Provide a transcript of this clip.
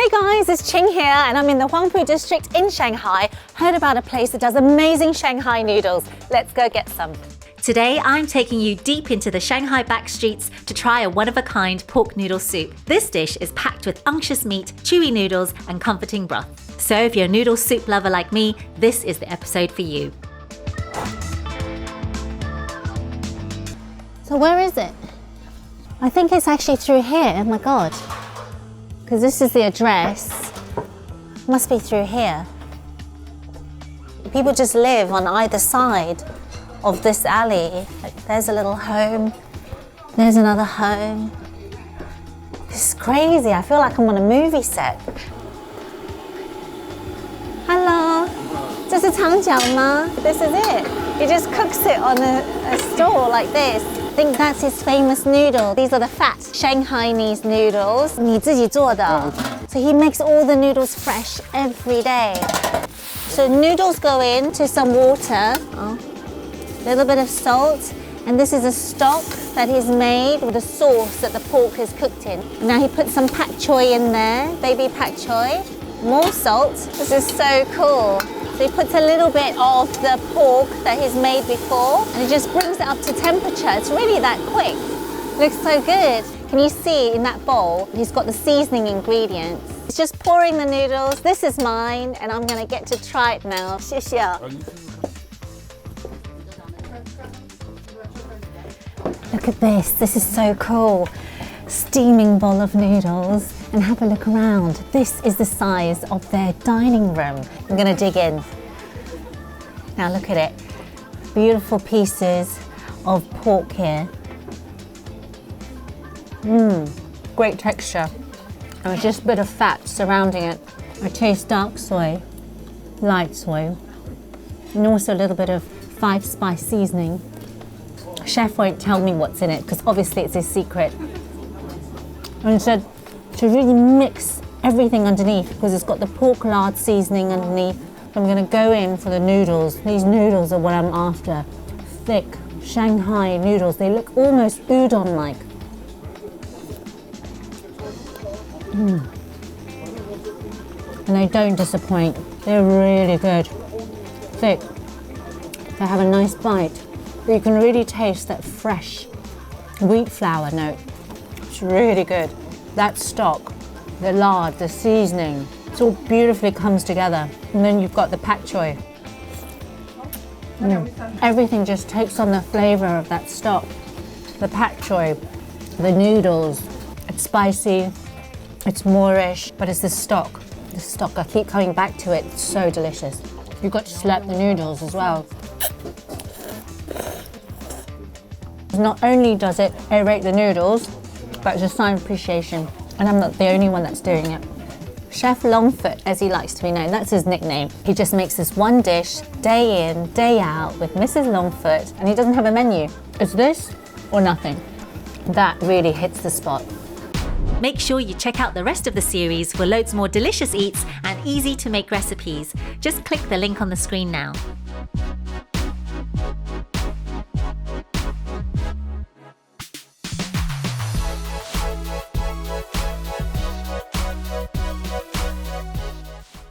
Hey guys, it's Ching here and I'm in the Huangpu district in Shanghai. Heard about a place that does amazing Shanghai noodles. Let's go get some. Today, I'm taking you deep into the Shanghai back streets to try a one-of-a-kind pork noodle soup. This dish is packed with unctuous meat, chewy noodles, and comforting broth. So if you're a noodle soup lover like me, this is the episode for you. So where is it? I think it's actually through here. Oh my God. Because this is the address. Must be through here. People just live on either side of this alley. Like, there's a little home. There's another home. It's crazy. I feel like I'm on a movie set. Hello. 这是长角吗? This is it. He just cooks it on a store like this. I think that's his famous noodle. These are the fat Shanghainese noodles. 你自己做的. So he makes all the noodles fresh every day. So noodles go into some water, a little bit of salt, and this is a stock that he's made with a sauce that the pork is cooked in. Now he puts some pak choy in there, baby pak choy, more salt. This is so cool. So he puts a little bit of the pork that he's made before and he just brings it up to temperature. It's really that quick. Looks so good. Can you see in that bowl, he's got the seasoning ingredients. He's just pouring the noodles. This is mine and I'm gonna get to try it now. 谢谢. Look at this. This is so cool. Steaming bowl of noodles. And have a look around. This is the size of their dining room. I'm gonna dig in. Now look at it. Beautiful pieces of pork here. Great texture. And just a bit of fat surrounding it. I taste dark soy, light soy, and also a little bit of 5-spice seasoning. Chef won't tell me what's in it because obviously it's his secret. And so to really mix everything underneath because it's got the pork lard seasoning underneath. I'm going to go in for the noodles. These noodles are what I'm after. Thick Shanghai noodles. They look almost udon-like. And they don't disappoint. They're really good. Thick. They have a nice bite. But you can really taste that fresh wheat flour note. It's really good. That stock, the lard, the seasoning, it all beautifully comes together. And then you've got the pak choy. Everything just takes on the flavor of that stock. The pak choy, the noodles, it's spicy, it's Moorish, but it's the stock. The stock, I keep coming back to it, it's so delicious. You've got to slurp the noodles as well. Not only does it aerate the noodles, but it's a sign of appreciation. And I'm not the only one that's doing it. Chef Longfoot, as he likes to be known, that's his nickname. He just makes this one dish, day in, day out, with Mrs. Longfoot, and he doesn't have a menu. It's this or nothing. That really hits the spot. Make sure you check out the rest of the series for loads more delicious eats and easy to make recipes. Just click the link on the screen now.